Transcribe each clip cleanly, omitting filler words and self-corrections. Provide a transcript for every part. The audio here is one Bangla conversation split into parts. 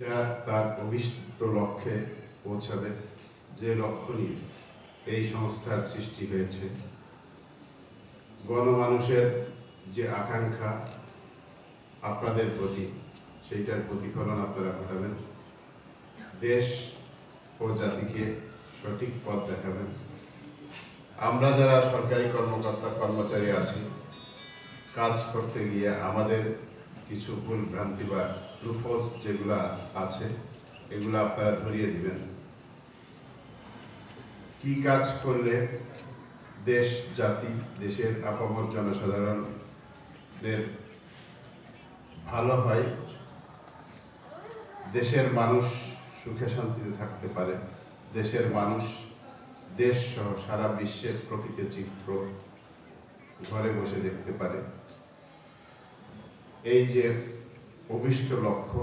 এটা তার অভিষ্ট লক্ষ্যে পৌঁছাবে, যে লক্ষ্য নিয়ে এই সংস্থার সৃষ্টি হয়েছে। গণমানুষের যে আকাঙ্ক্ষা আপনাদের প্রতি, সেইটার প্রতিফলন আপনারা ঘটাবেন, দেশ ও জাতিকে সঠিক পথ দেখাবেন। আমরা যারা সরকারি কর্মকর্তা কর্মচারী আছি, কাজ করতে গিয়ে আমাদের কিছু ভুল ভ্রান্তি বা লুফলস যেগুলা আছে, এগুলো আপনারা ধরিয়ে দিবেন। কি কাজ করলে দেশ জাতি, দেশের আপামর জনসাধারণদের ভালো হয়, দেশের মানুষ সুখে শান্তিতে থাকতে পারে, দেশের মানুষ দেশ সহ সারা বিশ্বের প্রকৃত চিত্র ঘরে বসে দেখতে পারে, এই যে অভিষ্ট লক্ষ্য,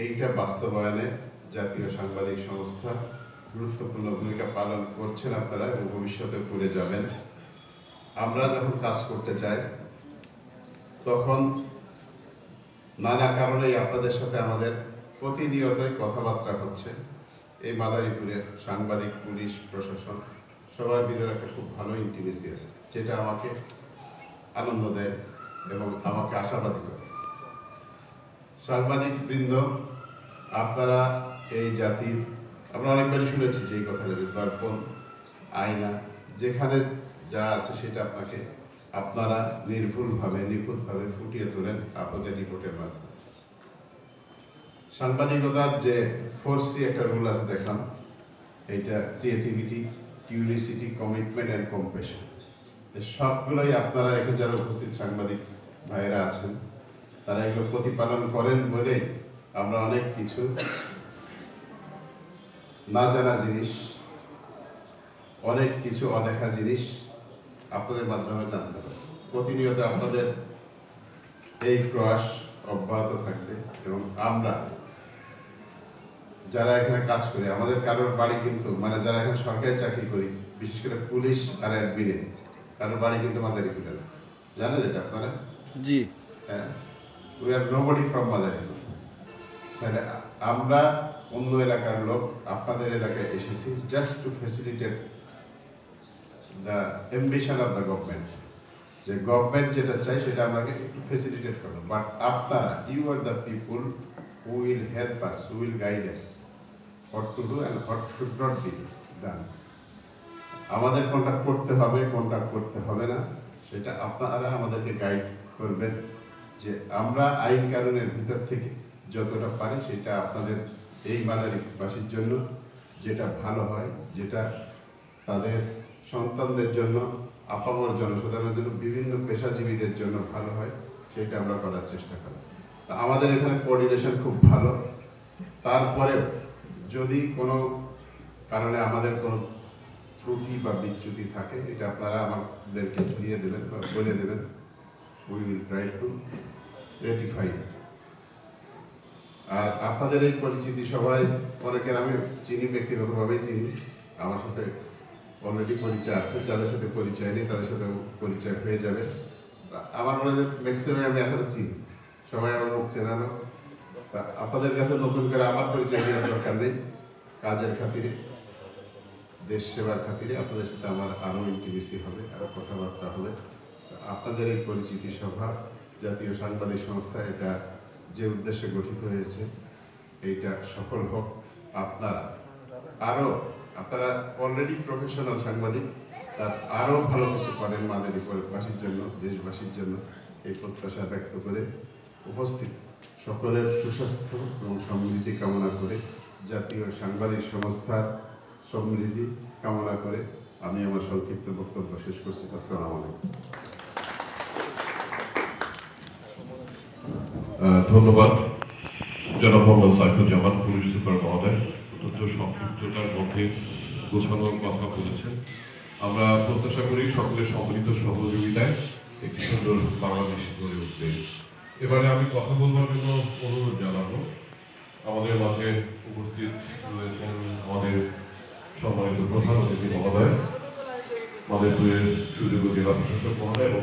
এইটা বাস্তবায়নে জাতীয় সাংবাদিক সংস্থা গুরুত্বপূর্ণ ভূমিকা পালন করছেন আপনারা এবং ভবিষ্যতে করে যাবেন। আমরা যখন কাজ করতে চাই তখন নানা কারণেই আপনাদের সাথে আমাদের প্রতিনিয়তই কথাবার্তা হচ্ছে। এই মাদারীপুরের সাংবাদিক, পুলিশ, প্রশাসন সবার ভিতরে একটা খুব ভালো ইন্টিমেসি আছে, যেটা আমাকে আনন্দ দেয় এবং আমাকে আশাবাদী করে। সাংবাদিক বৃন্দ, আপনারা এই জাতির, আমরা অনেকবারই শুনেছি যে এই কথাটা, যে দর্পণ, আয়না, যেখানে যা আছে সেটা আপনারা নির্ভুলভাবে, নিখুঁতভাবে ফুটিয়ে তোলেন আপনাদের রিপোর্টের মাধ্যমে। সাংবাদিকতার যে 4C একটা রুল আছে দেখলাম, এইটা creativity, curiosity, commitment and compassion, সবগুলোই আপনারা এখন যারা উপস্থিত সাংবাদিক ভাইয়েরা আছেন, তারা এগুলো প্রতিপালন করেন বলে আমরা অনেক কিছু না জানা জিনিস, অনেক কিছু অদেখা জিনিস আপনাদের মাধ্যমে জানতে পারি। প্রতিনিয়ত আপনাদের এই প্রয়াস অব্যাহত থাকবে এবং আমরা যারা এখানে কাজ করি, আমাদের কারোর বাড়ি কিন্তু, মানে যারা এখানে সরকারি চাকরি করি, বিশেষ করে পুলিশ আর অ্যাডমিনে, কারোর বাড়ি কিন্তু মাদারীপুরে না। জানেন এটা আপনারা? জি হ্যাঁ, we are nobody from Madaripur. তাহলে আমরা অন্য এলাকার লোক আপনাদের এলাকায় এসেছি just to facilitate the ambition of the government. যে গভর্নমেন্ট যেটা চাই সেটা আমাকে একটু ফ্যাসিলিটেট করবো, বাট আপনারা, you are the people who will help us, who will guide us what to do and what should not be done. আমাদের কোনটা করতে হবে, কোনটা করতে হবে না, সেটা আপনারা আমাদেরকে গাইড করবেন, যে আমরা আইন কানুনের ভিতর থেকে যতটা পারি সেটা আপনাদের এই মাদারীপুরবাসীর জন্য যেটা ভালো হয়, যেটা তাদের সন্তানদের জন্য, আপামর জনসাধারণের জন্য, বিভিন্ন পেশাজীবীদের জন্য ভালো হয়, সেটা আমরা করার চেষ্টা করি। তা আমাদের এখানে কোঅর্ডিনেশন খুব ভালো। তারপরে যদি কোনো কারণে আমাদের কোনো ত্রুটি বা বিচ্যুতি থাকে, এটা আপনারা আমাদেরকে ধরিয়ে দেবেন বা বলে দেবেন। We will try to ratify. আর আপনাদের এই পরিচিতি সবাই, অনেকের আমি চিনি, ব্যক্তিগতভাবেই চিনি, আমার সাথে অলরেডি পরিচয় আছে, যাদের সাথে পরিচয় নেই তাদের সাথে পরিচয় হয়ে যাবে। আমার মনে হয় ম্যাক্সিমাম আমি এখনো চিনি, সবাই আমার মুখ চেনানো। তা আপনাদের কাছে নতুন করে আমার পরিচয় দেওয়ার দরকার নেই। কাজের খাতিরে, দেশ সেবার খাতিরে আপনাদের সাথে আমার আরও ইন্টিমেসি হবে, আরও কথাবার্তা হবে। আপনাদের এই পরিচিতি সভা, জাতীয় সাংবাদিক সংস্থা, এটা যে উদ্দেশ্যে গঠিত হয়েছে, এইটা সফল হোক। আপনারা অলরেডি প্রফেশনাল সাংবাদিক, তার আরও ভালো কিছু করেন মাদারীপুরবাসীর জন্য, দেশবাসীর জন্য, এই প্রত্যাশা ব্যক্ত করে উপস্থিত সকলের সুস্বাস্থ্য এবং সমৃদ্ধি কামনা করে, জাতীয় সাংবাদিক সংস্থার সমৃদ্ধি কামনা করে আমি আমার সংক্ষিপ্ত বক্তব্য শেষ করছি। আসসালামু আলাইকুম। ধন্যবাদ জনাব মোহাম্মদ সাইফুজ্জামান, পুলিশ সুপার মহোদয়। অত্যন্ত সংক্ষিপ্ততার মধ্যে গোছানোর কথা বলেছেন। আমরা প্রত্যাশা করি সকলের সম্মিলিত সহযোগিতায় একটি সুন্দর বাংলাদেশ গড়ে উঠবে। এবারে আমি কথা বলবার জন্য অনুরোধ জানাবো, আমাদের মাঝে উপস্থিত রয়েছেন আমাদের সম্মানিত প্রধান অতিথি মহোদয়, মাদারীপুরের সুযোগ্য জেলা প্রশাসক মহোদয় এবং